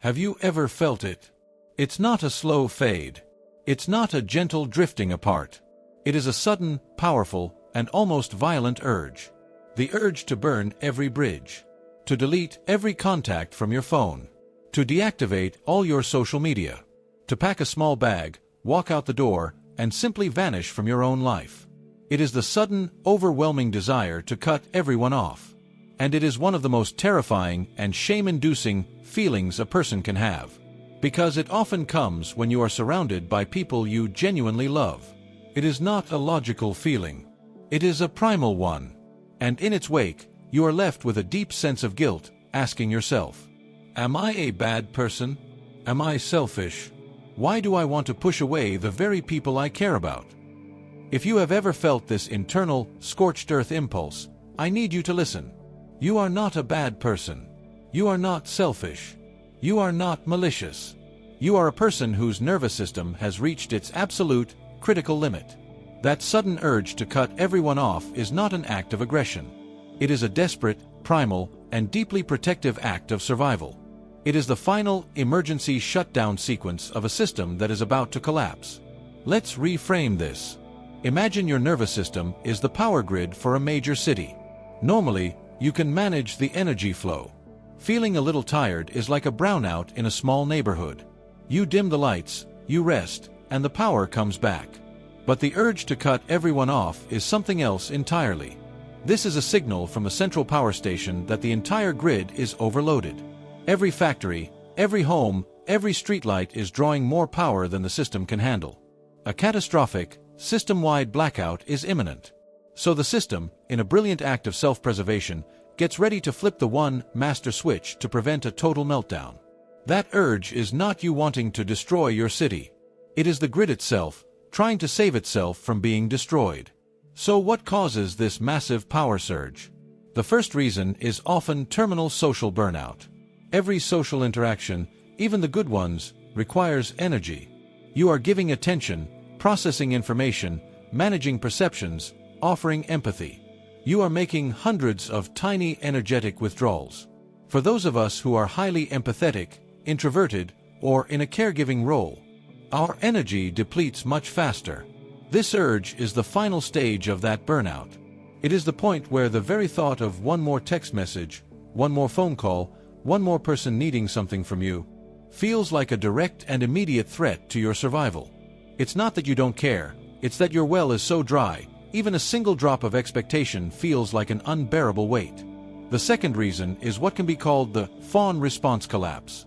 Have you ever felt it? It's not a slow fade. It's not a gentle drifting apart. It is a sudden, powerful, and almost violent urge. The urge to burn every bridge. To delete every contact from your phone. To deactivate all your social media. To pack a small bag, walk out the door, and simply vanish from your own life. It is the sudden, overwhelming desire to cut everyone off. And it is one of the most terrifying and shame-inducing feelings a person can have. Because it often comes when you are surrounded by people you genuinely love. It is not a logical feeling. It is a primal one. And in its wake, you are left with a deep sense of guilt, asking yourself, am I a bad person? Am I selfish? Why do I want to push away the very people I care about? If you have ever felt this internal, scorched earth impulse, I need you to listen. You are not a bad person. You are not selfish. You are not malicious. You are a person whose nervous system has reached its absolute, critical limit. That sudden urge to cut everyone off is not an act of aggression. It is a desperate, primal, and deeply protective act of survival. It is the final, emergency shutdown sequence of a system that is about to collapse. Let's reframe this. Imagine your nervous system is the power grid for a major city. Normally, you can manage the energy flow. Feeling a little tired is like a brownout in a small neighborhood. You dim the lights, you rest, and the power comes back. But the urge to cut everyone off is something else entirely. This is a signal from a central power station that the entire grid is overloaded. Every factory, every home, every streetlight is drawing more power than the system can handle. A catastrophic, system-wide blackout is imminent. So the system, in a brilliant act of self-preservation, gets ready to flip the one master switch to prevent a total meltdown. That urge is not you wanting to destroy your city. It is the grid itself, trying to save itself from being destroyed. So what causes this massive power surge? The first reason is often terminal social burnout. Every social interaction, even the good ones, requires energy. You are giving attention, processing information, managing perceptions, offering empathy. You are making hundreds of tiny energetic withdrawals. For those of us who are highly empathetic, introverted, or in a caregiving role, our energy depletes much faster. This urge is the final stage of that burnout. It is the point where the very thought of one more text message, one more phone call, one more person needing something from you, feels like a direct and immediate threat to your survival. It's not that you don't care, it's that your well is so dry, even a single drop of expectation feels like an unbearable weight. The second reason is what can be called the Fawn response collapse.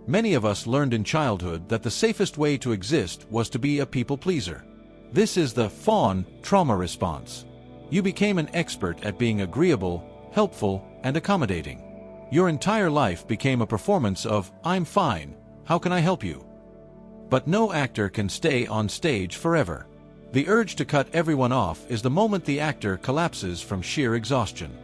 Many of us learned in childhood that the safest way to exist was to be a people pleaser. This is the Fawn trauma response. You became an expert at being agreeable, helpful, and accommodating. Your entire life became a performance of, I'm fine, how can I help you? But no actor can stay on stage forever. The urge to cut everyone off is the moment the actor collapses from sheer exhaustion.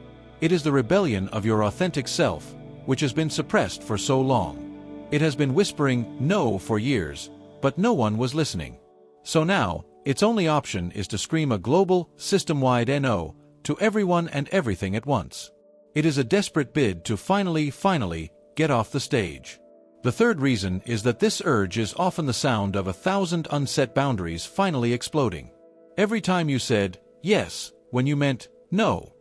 It is the rebellion of your authentic self, which has been suppressed for so long. It has been whispering no for years, but no one was listening. So now, its only option is to scream a global, system-wide NO to everyone and everything at once. It is a desperate bid to finally get off the stage. The third reason is that this urge is often the sound of 1,000 unset boundaries finally exploding. Every time you said yes when you meant no.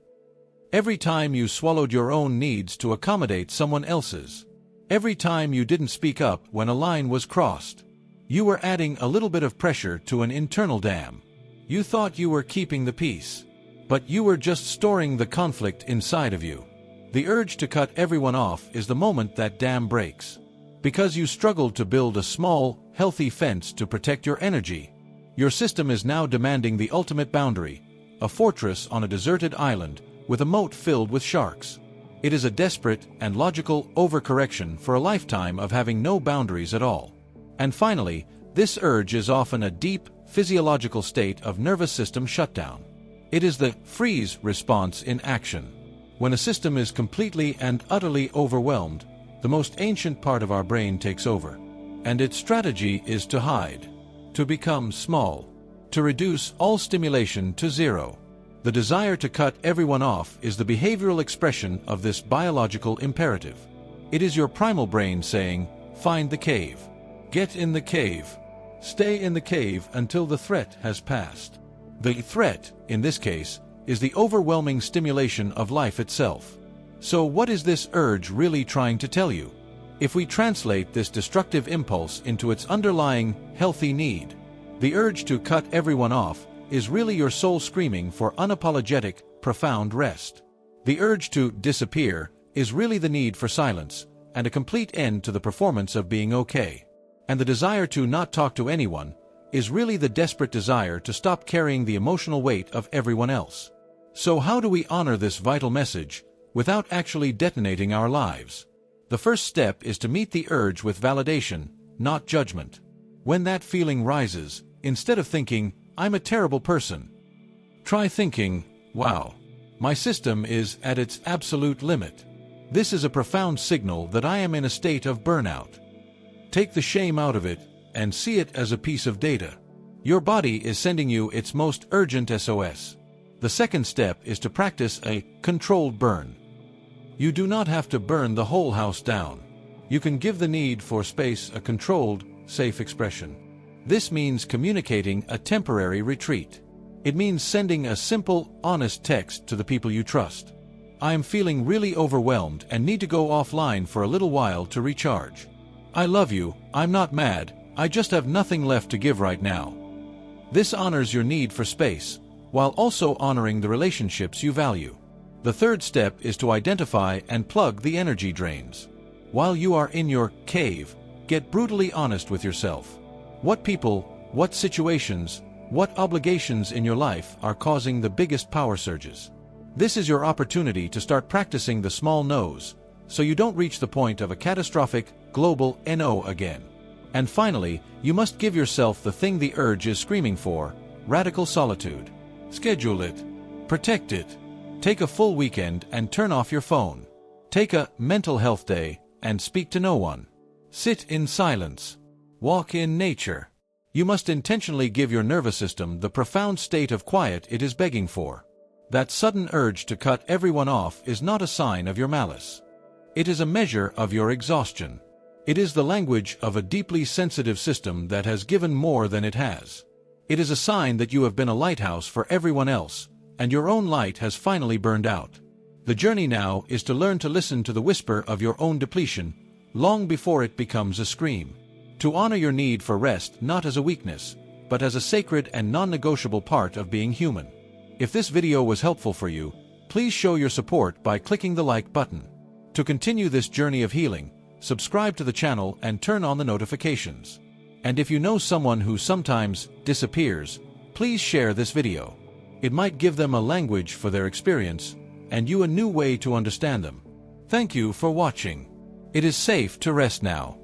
Every time you swallowed your own needs to accommodate someone else's. Every time you didn't speak up when a line was crossed. You were adding a little bit of pressure to an internal dam. You thought you were keeping the peace, but you were just storing the conflict inside of you. The urge to cut everyone off is the moment that dam breaks. Because you struggled to build a small, healthy fence to protect your energy, your system is now demanding the ultimate boundary, a fortress on a deserted island with a moat filled with sharks. It is a desperate and logical overcorrection for a lifetime of having no boundaries at all. And finally, this urge is often a deep, physiological state of nervous system shutdown. It is the freeze response in action. When a system is completely and utterly overwhelmed, the most ancient part of our brain takes over. And its strategy is to hide, to become small, to reduce all stimulation to zero. The desire to cut everyone off is the behavioral expression of this biological imperative. It is your primal brain saying, find the cave. Get in the cave. Stay in the cave until the threat has passed. The threat, in this case, is the overwhelming stimulation of life itself. So what is this urge really trying to tell you? If we translate this destructive impulse into its underlying, healthy need, the urge to cut everyone off is really your soul screaming for unapologetic, profound rest. The urge to disappear is really the need for silence and a complete end to the performance of being okay. And the desire to not talk to anyone is really the desperate desire to stop carrying the emotional weight of everyone else. So how do we honor this vital message without actually detonating our lives? The first step is to meet the urge with validation, not judgment. When that feeling rises, instead of thinking, I'm a terrible person, try thinking, wow, my system is at its absolute limit. This is a profound signal that I am in a state of burnout. Take the shame out of it and see it as a piece of data. Your body is sending you its most urgent SOS. The second step is to practice a controlled burn. You do not have to burn the whole house down. You can give the need for space a controlled, safe expression. This means communicating a temporary retreat. It means sending a simple, honest text to the people you trust. I am feeling really overwhelmed and need to go offline for a little while to recharge. I love you, I'm not mad, I just have nothing left to give right now. This honors your need for space, while also honoring the relationships you value. The third step is to identify and plug the energy drains. While you are in your cave, get brutally honest with yourself. What people, what situations, what obligations in your life are causing the biggest power surges? This is your opportunity to start practicing the small no's, so you don't reach the point of a catastrophic, global NO again. And finally, you must give yourself the thing the urge is screaming for: radical solitude. Schedule it. Protect it. Take a full weekend and turn off your phone. Take a mental health day and speak to no one. Sit in silence. Walk in nature. You must intentionally give your nervous system the profound state of quiet it is begging for. That sudden urge to cut everyone off is not a sign of your malice. It is a measure of your exhaustion. It is the language of a deeply sensitive system that has given more than it has. It is a sign that you have been a lighthouse for everyone else, and your own light has finally burned out. The journey now is to learn to listen to the whisper of your own depletion, long before it becomes a scream. To honor your need for rest not as a weakness, but as a sacred and non-negotiable part of being human. If this video was helpful for you, please show your support by clicking the like button. To continue this journey of healing, subscribe to the channel and turn on the notifications. And if you know someone who sometimes disappears, please share this video. It might give them a language for their experience, and you a new way to understand them. Thank you for watching. It is safe to rest now.